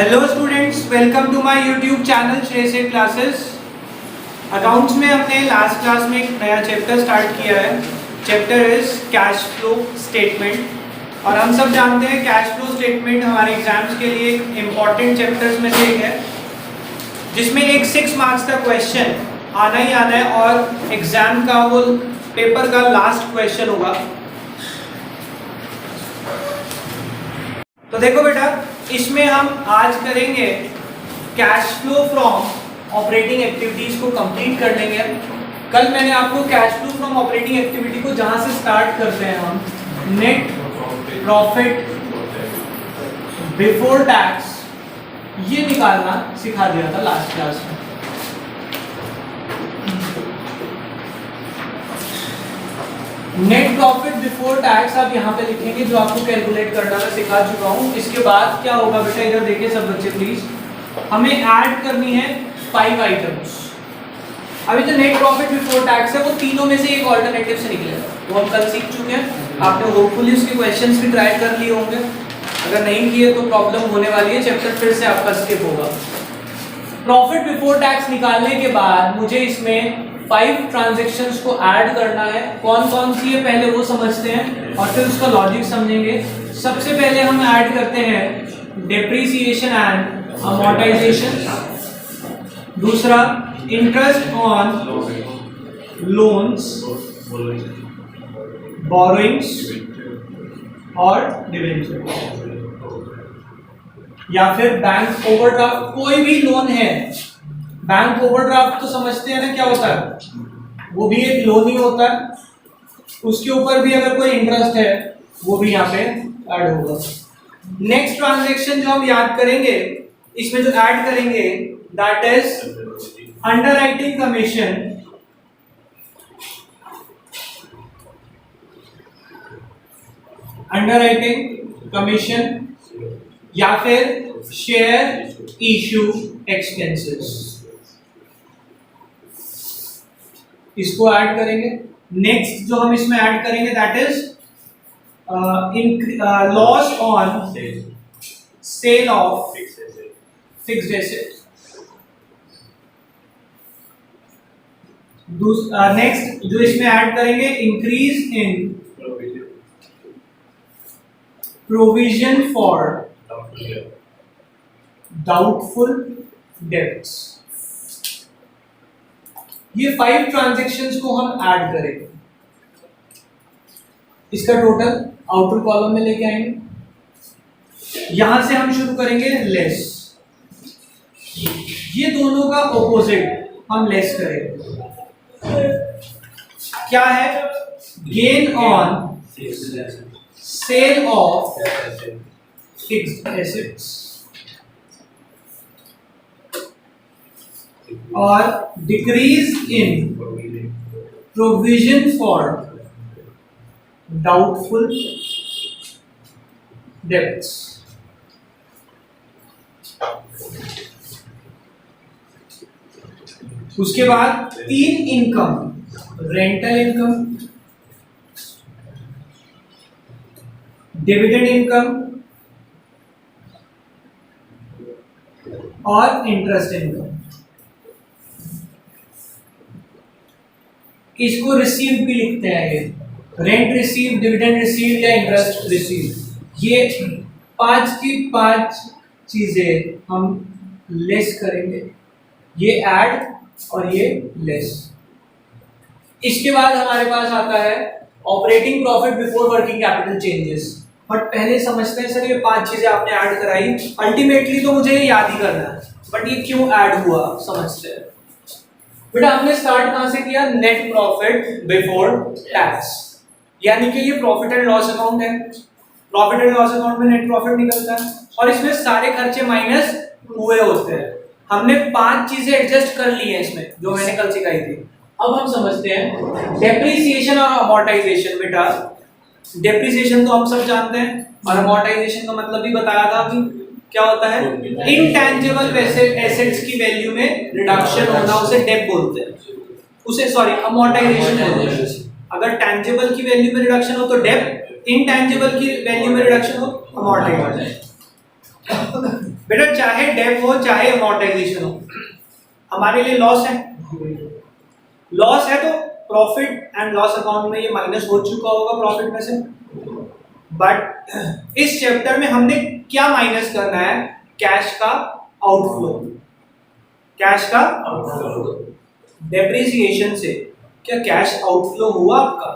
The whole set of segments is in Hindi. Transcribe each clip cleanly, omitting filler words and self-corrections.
Hello students, welcome to my YouTube channel Shreyas classes. Accounts में हमने लास्ट क्लास में एक नया चैप्टर स्टार्ट किया है। Chapter is cash flow statement. और हम सब जानते हैं कैश फ्लो स्टेटमेंट हमारे एग्जाम्स के लिए एक इम्पॉर्टेंट चैप्टर्स में से एक है, जिसमें एक 6 मार्क्स का क्वेश्चन आना ही आना है और एग्जाम का वो पेपर का लास्ट क्वेश्चन होगा। तो देखो बेटा, इसमें हम आज करेंगे cash flow from operating activities को कंप्लीट कर लेंगे। कल मैंने आपको cash flow from operating activity को जहां से स्टार्ट करते हैं हम नेट प्रॉफिट बिफोर टैक्स ये निकालना सिखा दिया था लास्ट क्लास में। नेट प्रॉफिट बिफोर टैक्स आप यहाँ पे लिखेंगे, जो आपको कैलकुलेट करना मैं सिखा चुका हूँ। इसके बाद क्या होगा बेटा, इधर देखिए सब बच्चे प्लीज, हमें ऐड करनी है 5 आइटम्स। अभी जो नेट प्रॉफिट बिफोर टैक्स है वो तीनों में से एक ऑल्टरनेटिव से निकलेगा, वो हम कल सीख चुके हैं। आपने होपफुली उसके क्वेश्चंस भी ट्राई कर लिए होंगे, अगर नहीं किए तो प्रॉब्लम होने वाली है, चैप्टर फिर से आपका स्किप होगा। प्रॉफिट बिफोर टैक्स निकालने के बाद मुझे इसमें 5 ट्रांजैक्शंस को ऐड करना है। कौन कौन सी है पहले वो समझते हैं और फिर उसका लॉजिक समझेंगे। सबसे पहले हम ऐड करते हैं डेप्रिसिएशन एंड अमोर्टाइजेशन, दूसरा इंटरेस्ट ऑन लोन्स, बोरोइंग्स और डिबेंचर, या फिर बैंक ओवरड्राफ्ट। कोई भी लोन है, बैंक ओवरड्राफ्ट तो समझते हैं ना क्या होता है, वो भी एक लोन ही होता है। उसके ऊपर भी अगर कोई इंटरेस्ट है वो भी यहाँ पे ऐड होगा। नेक्स्ट ट्रांजैक्शन जो हम याद करेंगे, इसमें जो ऐड करेंगे that is underwriting commission, underwriting commission या फिर शेयर इश्यू एक्सपेंसेस, इसको ऐड करेंगे। नेक्स्ट जो हम इसमें ऐड करेंगे that is loss on sale of fixed asset. Next जो इसमें ऐड करेंगे increase in provision for doubtful debts. ये 5 ट्रांजैक्शंस को हम ऐड करेंगे, इसका टोटल आउटर कॉलम में लेके आएंगे। यहां से हम शुरू करेंगे लेस, ये दोनों का ऑपोजिट हम लेस करेंगे। क्या है, gain on sale of fixed assets और decrease in provision for doubtful debts. उसके बाद 3 income, rental income, dividend income और इंटरेस्ट इनकम। इसको रिसीव भी लिखते हैं, ये रेंट रिसीव, डिविडेंड रिसीव या इंटरेस्ट रिसीव। ये 5 की 5 चीजें हम लेस करेंगे, ये ऐड और ये लेस। इसके बाद हमारे पास आता है operating profit before working capital changes. But पहले समझते हैं सर, ये 5 चीजें आपने ऐड कराई, अल्टीमेटली तो मुझे ये याद ही करना है, बट ये क्यों ऐड हुआ समझते हैं। बेटा हमने स्टार्ट कहां से किया, नेट प्रॉफिट बिफोर टैक्स, यानी कि ये प्रॉफिट एंड लॉस अकाउंट है। प्रॉफिट एंड लॉस अकाउंट में नेट प्रॉफिट निकलता है और इसमें सारे खर्चे माइनस हुए होते हैं। हमने 5 चीजें एडजस्ट कर ली हैं इसमें, जो मैंने कल सिखाई थी। अब हम समझते हैं डेप्रिसिएशन और अमोर्टाइजेशन। बेटा डेप्रिसिएशन तो हम सब जानते हैं और अमोर्टाइजेशन का मतलब भी बताया था अभी, क्या होता है, इंटेंजिबल एसेट्स की वैल्यू में रिडक्शन होना, उसे डेप बोलते हैं, उसे सॉरी अमोर्टाइजेशन बोलते हैं। अगर टेंजिबल की वैल्यू में रिडक्शन हो तो डेप, इनटेंजिबल की वैल्यू में रिडक्शन हो अमोर्टाइजेशन। बेटा चाहे डेप हो चाहे अमोर्टाइजेशन हो, हमारे लिए लॉस है। लॉस है तो प्रॉफिट एंड लॉस अकाउंट में ये माइनस हो चुका होगा प्रॉफिट में से। बट इस चैप्टर में हमने क्या माइनस करना है? कैश का आउटफ्लो। कैश का आउटफ्लो डेप्रिसिएशन से क्या कैश आउटफ्लो हुआ आपका?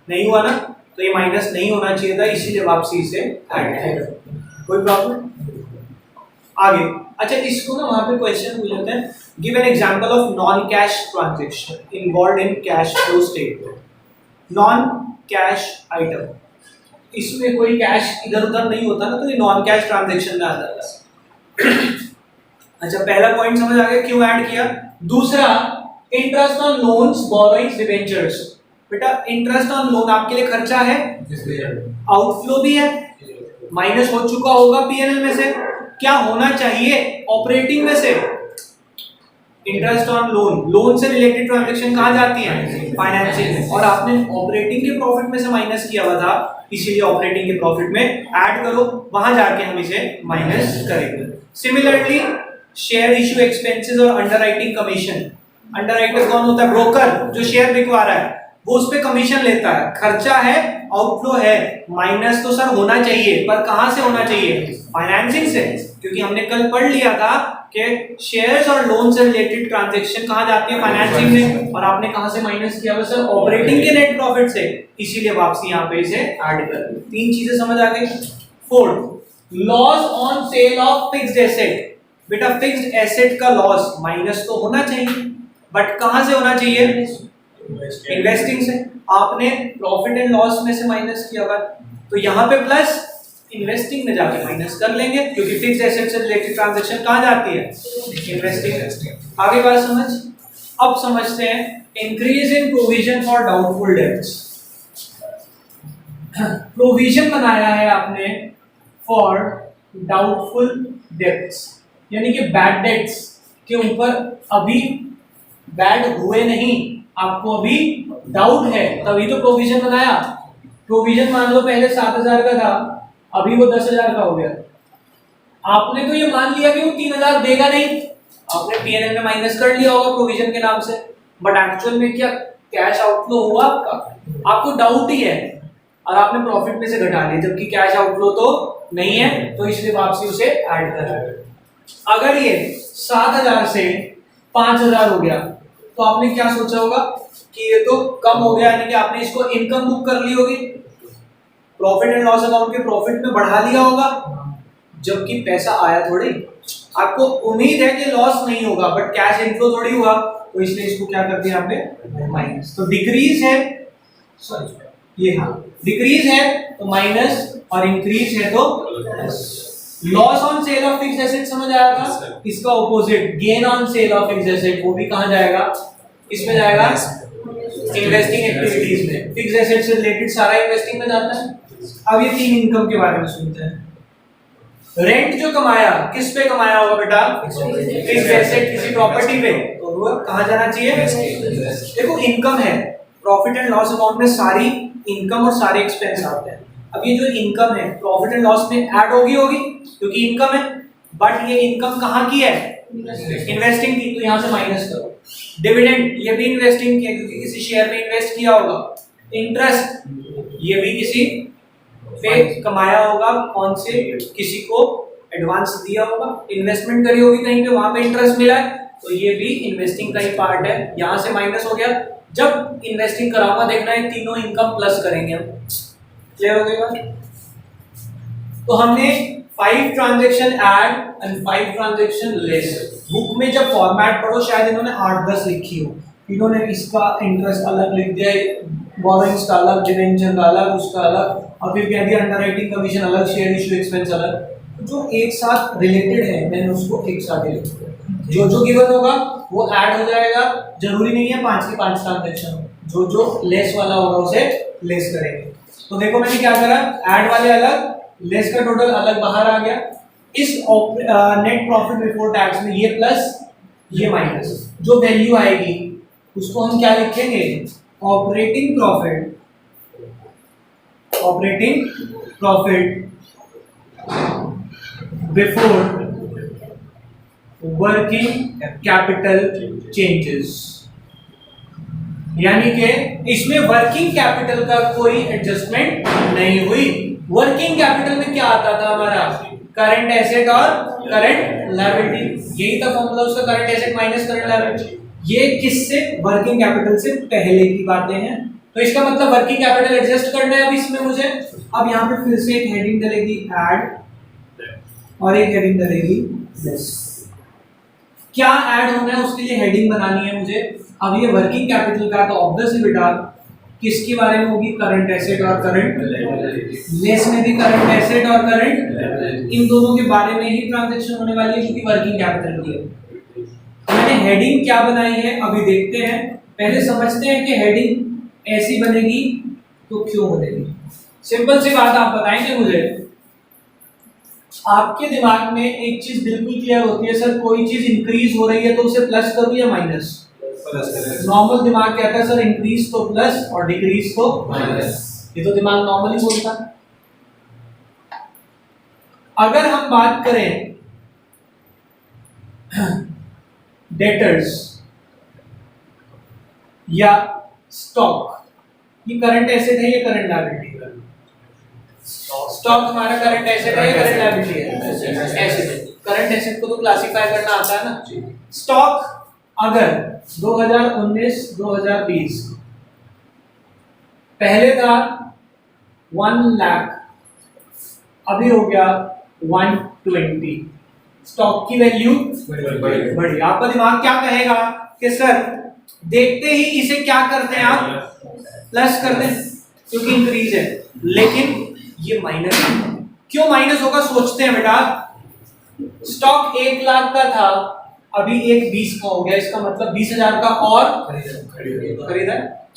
नहीं हुआ ना, तो ये माइनस नहीं होना चाहिए था, इसीलिए वापसी से ऐड किया। कोई प्रॉब्लम? आगे अच्छा, इसको ना वहां पे क्वेश्चन पूछ लेते हैं, give an example of non cash transaction involved in cash flow statement. Non cash item, इसमें कोई कैश इधर उधर नहीं होता ना, तो ये नॉन कैश ट्रांजैक्शन में आ जाता है। अच्छा, पहला पॉइंट समझ आ गया क्यों ऐड किया। दूसरा, interest on loans, borrowings, debentures. बेटा इंटरेस्ट ऑन लोन आपके लिए खर्चा है, आउटफ्लो भी है, माइनस हो चुका होगा पीएनएल में से। क्या होना चाहिए? ऑपरेटिंग में से। इंटरेस्ट ऑन लोन, लोन से रिलेटेड ट्रांजैक्शन कहाँ जाती है? फाइनेंसिंग में, और आपने ऑपरेटिंग के प्रॉफिट में से माइनस किया हुआ था, इसीलिए ऑपरेटिंग के प्रॉफिट में ऐड करो, वहां जाके हम इसे माइनस करेंगे। सिमिलरली शेयर इश्यू एक्सपेंसेस और अंडरराइटिंग कमीशन। अंडरराइटर कौन होता है? ब्रोकर, जो शेयर बिकवा रहा है वो उस पे कमीशन लेता है। खर्चा है, आउटफ्लो है, माइनस तो सर होना चाहिए, पर कहां से होना चाहिए? फाइनेंसिंग से, क्योंकि हमने कल पढ़ लिया था कि शेयर्स और लोन से रिलेटेड ट्रांजैक्शन कहां जाती है? फाइनेंसिंग में, और आपने कहां से माइनस किया? सर ऑपरेटिंग के नेट प्रॉफिट से, इसीलिए वापसी यहां पे इसे ऐड कर दी। तीन चीजें समझ आ गई। Fourth, loss on sale of fixed asset. बेटा फिक्स्ड एसेट का लॉस माइनस तो होना चाहिए, बट कहां से होना चाहिए? इन्वेस्टिंग से। आपने प्रॉफिट एंड लॉस में से माइनस किया हुआ, तो यहां पे प्लस, इन्वेस्टिंग में जाके माइनस कर लेंगे, क्योंकि फिक्स्ड एसेट से रिलेटेड ट्रांजैक्शन कहां जाती है? इन्वेस्टिंग। आगे बात समझ। अब समझते हैं increase in provision for doubtful debts. Provision बनाया है आपने फॉर डाउटफुल डेट्स, यानी कि बैड डेट्स के ऊपर अभी बैड हुए नहीं, आपको अभी डाउट है, तभी तो प्रोविजन बनाया। प्रोविजन मान लो पहले 7,000 का था, अभी वो 10,000 का हो गया। आपने तो ये मान लिया कि वो 3,000 देगा नहीं, आपने पीएनएल में माइनस कर लिया होगा प्रोविजन के नाम से, बट एक्चुअल में क्या कैश आउटफ्लो हुआ आपका? आपको डाउट ही है, और आपने प्रॉफिट में से घटा लिया, जबकि कैश आउटफ्लो तो नहीं है, तो इसलिए वापसी उसे ऐड कर रहे हैं। अगर ये 7,000 से 5,000 हो गया, तो आपने क्या सोचा होगा कि ये तो कम हो गया, यानी कि आपने इसको इनकम बुक कर ली होगी, प्रॉफिट एंड लॉस अकाउंट के प्रॉफिट में बढ़ा लिया होगा, जबकि पैसा आया थोड़ी। आपको उम्मीद है कि लॉस नहीं होगा, बट कैश इनफ्लो थोड़ी हुआ, तो इसलिए इसको क्या कर दिया आपने? माइनस। तो डिक्रीज है, सॉरी ये हाँ डिक्रीज है तो माइनस, और इंक्रीज है तो plus. Loss on sale of fixed asset समझ आएगा, इसका opposite gain on sale of fixed asset, वो भी कहां जाएगा? इसमें जाएगा इन्वेस्टिंग एक्टिविटीज में। फिक्स्ड एसेट से रिलेटेड सारा इन्वेस्टिंग में जाता है। अब ये तीन इनकम के बारे में सुनते हैं। रेंट जो कमाया, किस पे कमाया होगा बेटा? फिक्स्ड एसेट, किसी प्रॉपर्टी पे, तो वो कहां जाना चाहिए? देखो इनकम है, प्रॉफिट एंड लॉस अकाउंट में सारी इनकम और सारे एक्सपेंस आते हैं। अब ये जो इनकम है प्रॉफिट एंड लॉस में ऐड होगी क्योंकि इनकम है, बट ये इनकम कहाँ की है? इन्वेस्टिंग की, तो यहाँ से माइनस करो। डिविडेंड, ये भी इन्वेस्टिंग की है, क्योंकि किसी शेयर में इन्वेस्ट किया होगा। इंटरेस्ट, ये भी किसी पे कमाया होगा, कौन से? किसी को एडवांस दिया होगा, इन्वेस्टमेंट करी होगी कहीं पे, वहां पे इंटरेस्ट मिला है, तो ये भी इन्वेस्टिंग का ही पार्ट है, यहाँ से माइनस हो गया। जब इन्वेस्टिंग कराऊंगा देखना है तीनों इनकम प्लस करेंगे हम। क्लियर हो गई बात? तो हमने 5 transaction add and 5 transaction less. Book में जब फॉर्मेट पढ़ो शायद इन्होंने 8-10 लिखी हो, इन्होंने इसका इंटरेस्ट अलग लिख दिया, बोरोइंग्स का अलग, डिबेंचर का अलग, उसका अलग, और फिर कह दिया अंडरराइटिंग कमीशन अलग, शेयर इशू एक्सपेंस अलग। जो एक साथ रिलेटेड है मैंने उसको एक साथ ही लिख दिया, जो गिवन होगा वो ऐड हो जाएगा। जरूरी नहीं है 5 के 5 ट्रांजैक्शन, जो लेस वाला होगा उसे लेस करेंगे। तो देखो मैंने क्या करा, ऐड वाले अलग, लेस का टोटल अलग बाहर आ गया। इस नेट प्रॉफिट बिफोर टैक्स में ये प्लस ये माइनस, जो वैल्यू आएगी उसको हम क्या लिखेंगे? Operating profit, operating profit before working capital changes, यानी कि इसमें वर्किंग कैपिटल का कोई एडजस्टमेंट नहीं हुई। वर्किंग कैपिटल में क्या आता था हमारा, करंट एसेट और करंट लायबिलिटी, यही था फॉर्मूला उसका, current asset minus current liability. ये किससे, वर्किंग कैपिटल से पहले की बातें हैं। तो इसका मतलब वर्किंग कैपिटल एडजस्ट करना है अब इसमें मुझे। अब यहाँ पे फिर से एक हेडिंग डलेगी ऐड और एक हेडिंग डलेगी लेस। क्या ऐड होना है उसके लिए हेडिंग बनानी है मुझे। अब ये वर्किंग कैपिटल का, तो ऑब्वियसली बेटा किसके बारे में होगी, करंट एसेट और करंट लेस में भी करंट एसेट और करंट, इन दोनों के बारे में ही ट्रांजैक्शन होने वाली है क्योंकि वर्किंग कैपिटल की है। तो मैंने हेडिंग क्या बनाई है अभी देखते हैं। पहले समझते हैं कि हेडिंग ऐसी बनेगी तो क्यों बनेगी। सिंपल सी बात आप बताएंगे मुझे। आपके दिमाग में एक चीज बिल्कुल क्लियर होती है, सर कोई चीज इंक्रीज हो रही है तो उसे प्लस करूं या माइनस। नॉर्मल दिमाग कहता है सर इंक्रीज तो प्लस और डिक्रीज तो माइनस। ये तो दिमाग नॉर्मली बोलता है। अगर हम बात करें डेटर्स या स्टॉक, ये करंट एसेट है, ये करंट लायबिलिटी है। स्टॉक हमारा करंट एसेट है या करंट लायबिलिटी है, एसेट है। करंट एसेट को तो क्लासिफाई करना आता है ना। स्टॉक अगर 2019-2020 पहले था 1 लाख, अभी हो गया 120, स्टॉक की वैल्यू बढ़ी। आपका दिमाग क्या कहेगा कि सर देखते ही इसे क्या करते हैं आप, प्लस कर दें क्योंकि इंक्रीज है। लेकिन ये माइनस क्यों माइनस होगा, सोचते हैं बेटा। स्टॉक 1 लाख का था, अभी एक 20 का हो गया, इसका मतलब 20,000 का और खरीदा है।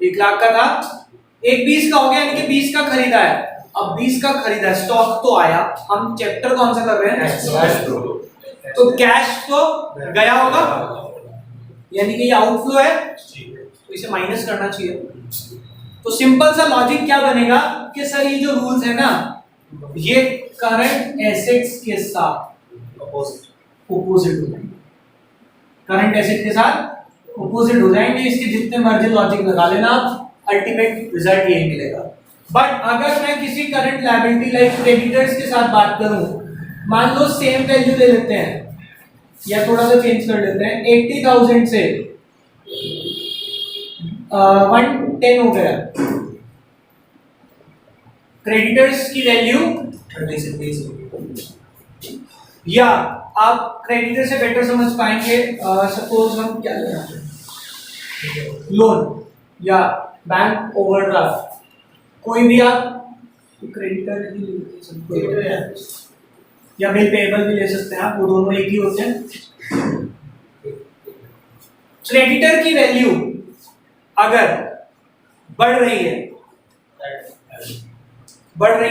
1 लाख का था, एक 20 का हो गया, यानी कि 20 का खरीदा है। अब 20 का खरीदा है, स्टॉक तो आया, हम चैप्टर कौन सा कर रहे हैं, तो कैश तो गया होगा, यानी कि ये आउटफ्लो है, तो इसे माइनस करना चाहिए। तो सिंपल सा लॉजिक क्या बनेगा कि सर ये जो रूल्स है ना, ये करंट एसेट्स के साथ ऑपोजिट हो जाएंगे। करंट एसेट के साथ ऑपोजिट हो जाएंगे। इसके जितने मर्जी लॉजिक लगा लेना आप, अल्टीमेट रिजल्ट यही मिलेगा। बट अगर मैं किसी करंट लायबिलिटी लाइक क्रेडिटर्स के साथ बात करूं, मान लो सेम वैल्यू ले लेते हैं या थोड़ा सा चेंज कर लेते हैं, 80,000 से 110 हो गया, क्रेडिटर्स की वैल्यू 30 से 20, या आप क्रेडिटर से बेटर समझ पाएंगे। सपोज हम क्या लेना, लोन या बैंक ओवरड्राफ्ट, कोई भी आप क्रेडिटर ही ले सकते हैं या बिल पेएबल भी ले सकते हैं आप, वो दोनों एक ही होते हैं। क्रेडिटर की वैल्यू अगर बढ़ रही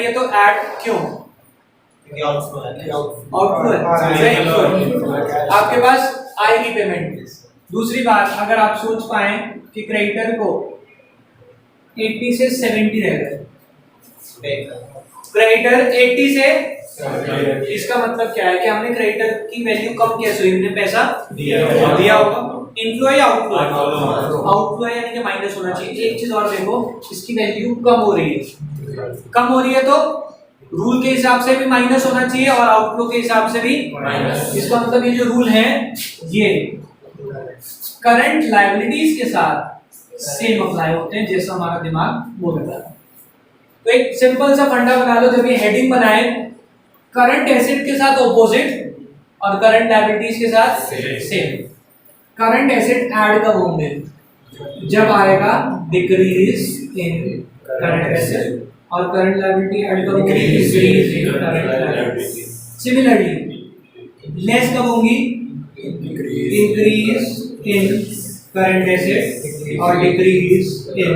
है तो ऐड क्यों, आउटफ्लो है, आपके पास आएगी पेमेंट। दूसरी बात, अगर आप सोच पाए कि क्रेडिटर को 80 से 70 रह गए, क्रेडिटर 80 से, इसका मतलब क्या है कि हमने क्रेडिटर की वैल्यू कम कैसे हुई, हमने पैसा दिया होगा। इनफ्लो या आउटफ्लो, आउटफ्लो है यानी कि माइनस होना चाहिए। एक चीज और देखो, इसकी वैल्यू कम हो रही है, तो रूल के हिसाब से भी माइनस होना चाहिए और आउटफ्लो के हिसाब से भी माइनस। इसका मतलब ये जो रूल है ये करंट लायबिलिटीज के साथ सेम अप्लाई होते हैं, जैसा हमारा दिमाग बोलता है। तो एक सिंपल सा फंडा बना लो, जब ये हेडिंग बनाए करंट एसेट के साथ ऑपोजिट और करंट लायबिलिटीज के साथ सेम। करंट एसेट ऐड कब होंगे, जब आएगा डिक्रीज इन करंट एसेट, और करंट लायबिलिटी ऐड कब होंगी, decrease in current liability. Similarly less कब होंगी, इंक्रीज इन करंट एसेट और डिक्रीज इन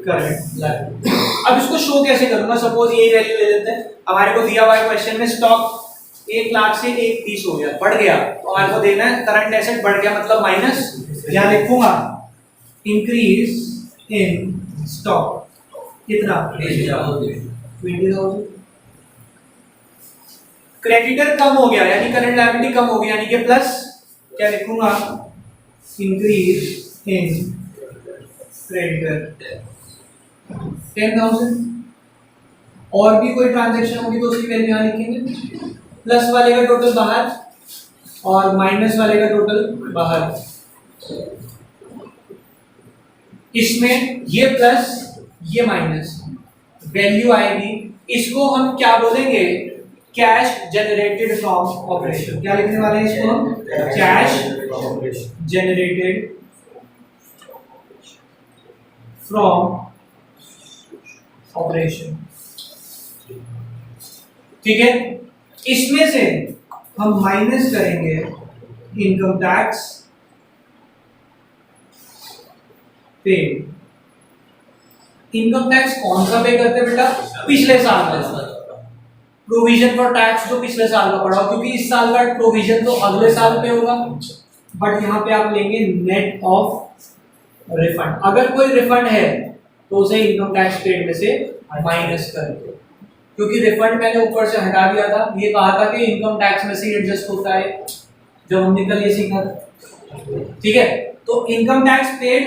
करंट लायबिलिटी। अब इसको शो कैसे करूंगा, सपोज यही वैल्यू ले लेते हैं। हमारे को दिया हुआ है क्वेश्चन में स्टॉक 1 लाख से 130 हो गया, बढ़ गया, तो हमारे को देखना है करंट एसेट बढ़ गया मतलब माइनस, क्या लिखूंगा, इंक्रीज इन स्टॉक कितना, 20,000। क्रेडिटर कम हो गया यानी करंट लायबिलिटी कम हो गया यानी कि प्लस क्या लिखूंगा, इंक्रीज इन क्रेडिटर 10,000। और भी कोई ट्रांजैक्शन होगी तो उसकी वैल्यू यहाँ लिखेंगे, प्लस वाले का टोटल बाहर और माइनस वाले का टोटल बाहर। इसमें ये प्लस ये माइनस वैल्यू आएगी, इसको हम क्या बोलेंगे, कैश जनरेटेड फ्रॉम ऑपरेशन। क्या लिखने वाले हैं इसको हम, कैश जनरेटेड फ्रॉम ऑपरेशन। ठीक है, इसमें से हम माइनस करेंगे इनकम टैक्स पे। इनकम टैक्स कौन सा पे करते हैं बेटा, पिछले साल का प्रोविजन फॉर टैक्स जो पिछले साल का पड़ा, क्योंकि इस साल का प्रोविजन तो अगले साल पे होगा, बट यहाँ पे आप लेंगे नेट ऑफ रिफंड। अगर कोई रिफंड है तो उसे इनकम टैक्स पेड में से माइनस करके, क्योंकि रिफंड मैंने ऊपर से हटा दिया था, ये कहा था कि इनकम टैक्स में से एडजस्ट होता है जब हमने कल ये सीखा था। ठीक है, तो income tax paid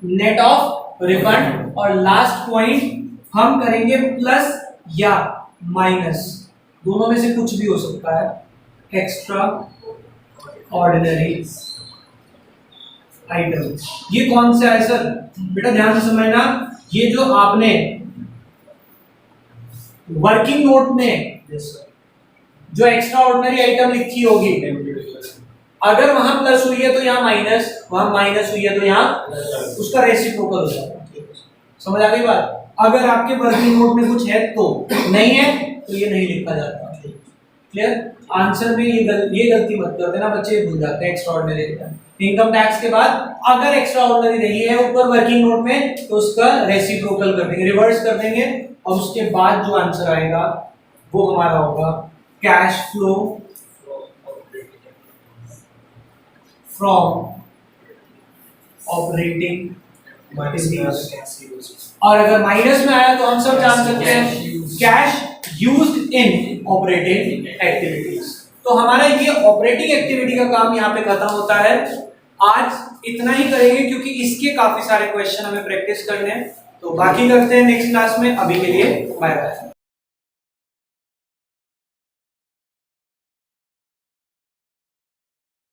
net of refund, और लास्ट पॉइंट हम करेंगे प्लस या माइनस, दोनों में से कुछ भी हो सकता है, एक्स्ट्रा ऑर्डिनरी आइटम। ये कौन सा है सर, बेटा ध्यान से समझना, ये जो आपने वर्किंग नोट में जो एक्स्ट्रा ऑर्डिनरी आइटम लिखी होगी, अगर वहां प्लस हुई है तो यहाँ माइनस, वहां माइनस हुई है तो यहाँ उसका रेसिप्रोकल हो जाता है। समझ आ गई बात। अगर आपके वर्किंग नोट में कुछ है तो, नहीं है तो ये नहीं लिखा जाता। क्लियर, आंसर में ये गलती मत कर देना बच्चे, भूल जाते हैं extra ordinary item. Income tax के बाद अगर एक्स्ट्रा ऑर्डिनरी रही है ऊपर वर्किंग नोट में तो उसका रेसिप्रोकल कर देंगे, रिवर्स कर देंगे, और उसके बाद जो आंसर आएगा वो हमारा होगा cash flow from operating activities. और अगर माइनस में आया तो हम सब जान सकते हैं cash used in operating activities. तो हमारा ये ऑपरेटिंग एक्टिविटी का काम यहाँ पे खत्म होता है। आज इतना ही करेंगे क्योंकि इसके काफी सारे क्वेश्चन हमें प्रैक्टिस करने हैं, तो बाकी करते हैं नेक्स्ट क्लास में। अभी के लिए बाय बाय।